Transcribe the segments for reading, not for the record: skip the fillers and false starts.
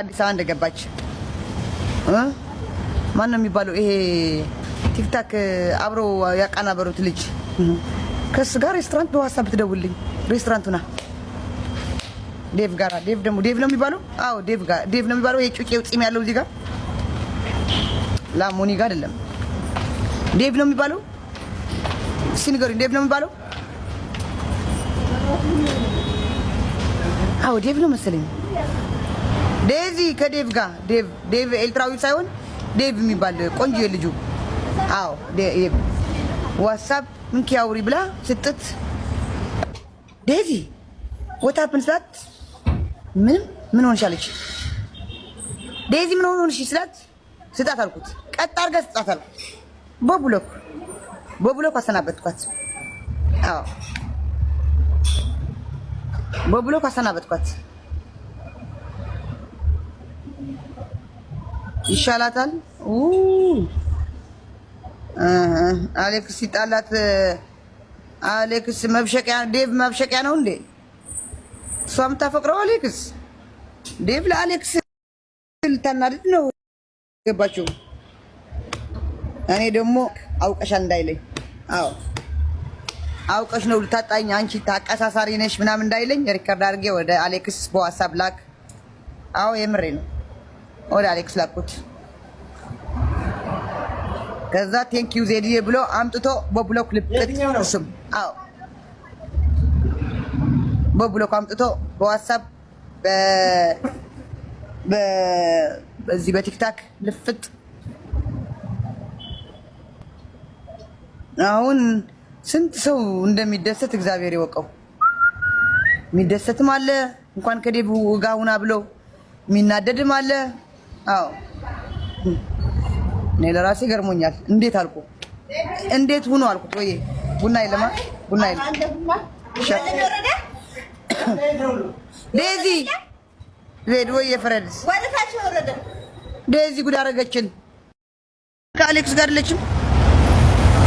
አዲስ አበባ እንደገባች ማን ነው የሚባለው? ይሄ ቲክታክ አብሮ ያቀናበሩት ልጅ ከስ ጋር ሬስቶራንት በዋትስአፕ ትደውልልኝ። ሬስቶራንቱና ዴቭ ጋር ዴቭ ደግሞ ዴቭ ነው የሚባለው። አዎ ዴቭ ጋር ዴቭ ነው የሚባለው። የጩቄው ጺም ያለው እዚህ ጋር ላሞኒ ጋር አይደለም። ዴቭ ነው የሚባለው። ሲንገሪ ዴቭ ነው የሚባለው። አዎ ዴቭ ነው መሰለኝ። ዴዚ ከዴቭ ጋር ዴቭ ኤልትራዊ ሳይሆን ዴቭ የሚባል ቆንጆ ልጁ። አዎ ዴቭ ዋትስአፕ ምን ኪያውሪ ብላ ስጥት ዴዚ ወታፕን ስላት ምን ሆንሻለች ዴዚ ምን ሆንሽ ስላት ስጣት አልኩት። ቀጥ አድርጋ ስጣት አልኩት። በብሎክ አሰናበትኳት። አዎ በብሎክ አሰናበትኳት። ይሻላታል። አሌክስ ሲጣላት አሌክስ መብሸቂያ ዴቭ መብሸቂያ ነው እንዴ? እሷም ታፈቅረው አሌክስ ዴቭ ለአሌክስ ልታናድድ ነው ገባችሁ? እኔ ደግሞ አውቀሻል እንዳይለኝ። አዎ አውቀሽ ነው ልታጣኝ አንቺ ታቀሳሳሪ ነሽ ምናምን እንዳይለኝ ሪከርድ አድርጌ ወደ አሌክስ በዋትስአፕ ላክ። አዎ የምሬ ነው። ወደ አሌክስ ላኩት። ከዛ ቴንክ ዩ ዜድዬ ብሎ አምጥቶ በብሎክ ልጥጥ እሱም አዎ በብሎክ አምጥቶ በዋትስአፕ በዚህ በቲክታክ ልፍጥ። አሁን ስንት ሰው እንደሚደሰት እግዚአብሔር ይወቀው። የሚደሰትም አለ እንኳን ከዴቭ ጋር ሁና ብሎ የሚናደድም አለ። አዎ እኔ ለራሴ ገርሞኛል። እንዴት አልኩ እንዴት ሆኖ አልኩት። ወይ ቡና ይለማ ቡና ይለ ዴዚ ዜድ ወይ የፍሬድስ ወደታች ወረደ። ዴዚ ጉድ አደረገችን። ከአሌክስ ጋር ለችም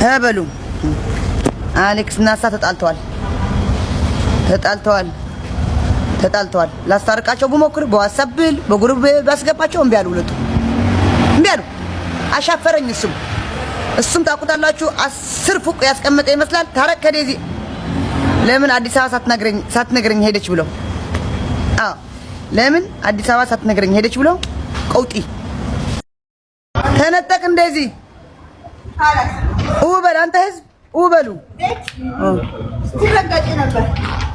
ሀበሉ አሌክስ እና እሷ ተጣልተዋል። ላስታርቃቸው ብሞክር በዋትስአፕ ብል በግሩፕ ባስገባቸው እምቢ አሉ። ሁለቱ እምቢ አሉ። አሻፈረኝ። እሱም ታውቁታላችሁ 10 ፉቅ ያስቀመጠ ይመስላል። ታረቅ ከዴዚ ለምን አዲስ አበባ ሳትነግረኝ ሄደች ብለው። አዎ ለምን አዲስ አበባ ሳትነግረኝ ሄደች ብለው ቀውጢ ተነጠቅ። እንደዚህ ውበል አንተ ህዝብ ውበሉ። ስትረጋጭ ነበር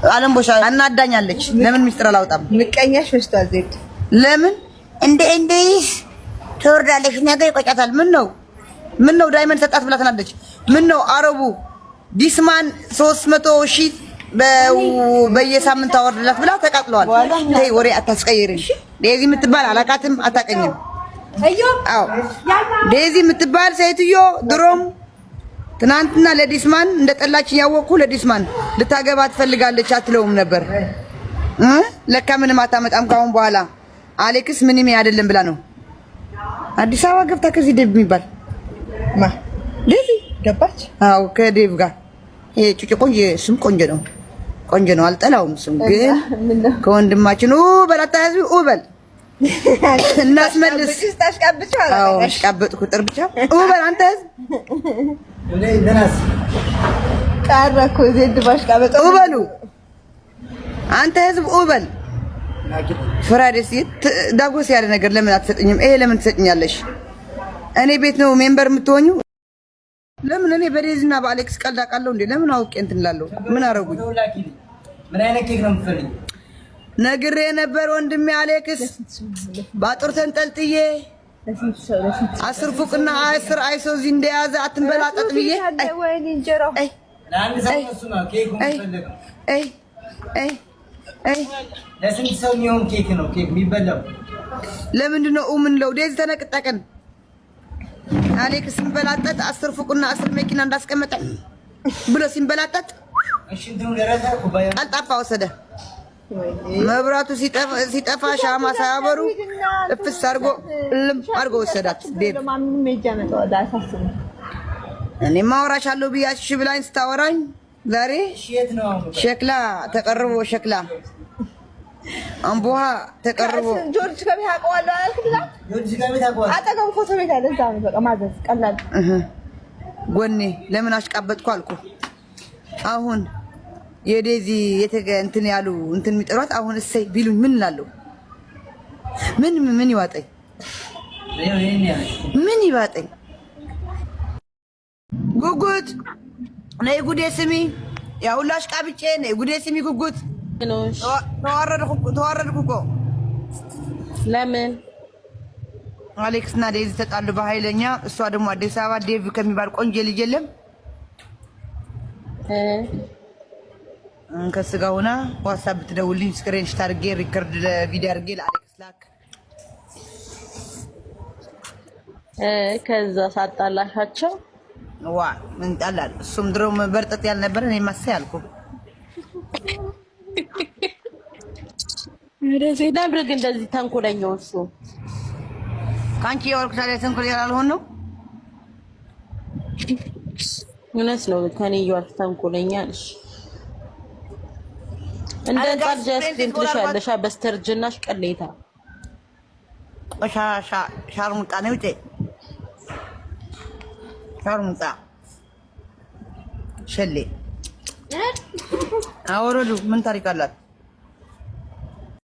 አለም ቦሻ አናዳኛለች። ለምን ሚስጥር አላወጣም? ምቀኛሽ ወስቷል ዜድ ለምን እንደይስ ትወርዳለሽ? ነገ ይቆጫታል። ምን ነው ዳይመንድ ሰጣት ብላ ተናደች። ምን ነው አረቡ ዲስማን 300,000 በየሳምንት አወርድላት ብላ ተቃጥለዋል። ተይ ወሬ አታስቀይሪኝ። ዴዚ የምትባል አላቃትም አታቀኝም። አዎ ዴዚ የምትባል ሴትዮ ድሮም ትናንትና ለዲስማን እንደጠላችኝ ያወቅኩ ለዲስማን ልታገባ ትፈልጋለች አትለውም ነበር። ለካ ምንም አታመጣም ካሁን በኋላ አሌክስ ምንም አይደለም ብላ ነው አዲስ አበባ ገብታ ከዚህ ዴቭ የሚባል ዴቭ ገባች። አዎ ከዴቭ ጋር ይሄ ጩጭ ቆንጆ ነው አልጠላውም። ስም ግን ከወንድማችን በላታ ህዝብ በል እናስመልስ። አዎ አሽቃበጥ ቁጥር ብቻ በል አንተ ህዝብ ቀረኩ ዜድ ባሽቃበጥ በሉ አንተ ህዝብ በል ፍራይዴስ ዳጎስ ያለ ነገር ለምን አትሰጥኝም? ይሄ ለምን ትሰጥኛለሽ? እኔ ቤት ነው ሜምበር የምትሆኙ። ለምን እኔ በዴዚና በአሌክስ ቀልድ አውቃለሁ እንዴ? ለምን አውቄ እንትን እላለሁ? ምን አረጉኝ? ምን አይነት ኬክ ነው የምትፈልጊው? ነግሬ ነበር ወንድሜ አሌክስ ባጥር ተንጠልጥዬ 10 ፉቅና 10 አይሶዚ እንደያዘ አትንበላጠጥ ብዬ ለስንት ሰው የሚሆን ኬክ ነው የሚበላው? ለምንድን ነው የምንለው? ዴዚ ተነቅጠቅን አሌክስ ሲንበላጠጥ 10 ፉቅና 10 መኪና እንዳስቀመጠ ብሎ ሲንበላጠጥ ቀልጣፋ ወሰደ። መብራቱ ሲጠፋ ሻማ ሳያበሩ እፍስ አድርጎ ወሰዳት። እኔማ አወራሻለሁ ብያሽ ብላኝ ስታወራኝ ዛሬ ሸክላ ተቀርቦ ሸክላ አምቦሃ ተቀርቦ ጆርጅ ከቤት አውቀዋለሁ አላልክም? ጆርጅ ከቤት አውቀዋለሁ። አጠገቡ ፎቶ ቤት አለ። እዛ ነው በቃ ማዘዝ ቀላል። ጎኔ ለምን አሽቃበጥኩ አልኩ። አሁን የዴዚ እንትን ያሉ እንትን የሚጠሯት አሁን እሰይ ቢሉኝ ምን እላለሁ? ምን ይዋጠኝ? ምን ይዋጠኝ? ጉጉት ነይ ጉዴ ስሚ። ያ ሁሉ አሽቃብጬ ነይ ጉዴ ስሚ ጉጉት። ተዋረድኩ እኮ። ለምን? አሌክስ እና ዴዚ ተጣሉ በኃይለኛ። እሷ ደግሞ አዲስ አበባ ዴቭ ከሚባል ቆንጆ ልጅ የለም ከእሱ ጋር ሆና ዋትስአፕ ብትደውልኝ ስክሪንሾት አድርጌ ሪከርድ ቪዲዮ አድርጌ ለአሌክስ ላክ። ከዛ ሳጣላሻቸው ዋ ምን ጣላል? እሱም ድሮም በርጠጥ ያልነበረ እኔ ማሰይ አልኩ። እንደዚህ ነብርግ እንደዚህ ተንኮለኛው እሱ ካንቺ የወርቅታ ላይ ተንኮለኛ አልሆን ነው። እውነት ነው። ከኔ ይወርቅ ተንኮለኛ ነሽ። እንደ ቃል ጀስቲን ትልሻለሽ። በስተርጅናሽ ቀሌታ ቆሻሻ ሻርሙጣ ነው ውጪ ሻርሙጣ ሸሌ አወረዱ ምን ታሪክ አላት?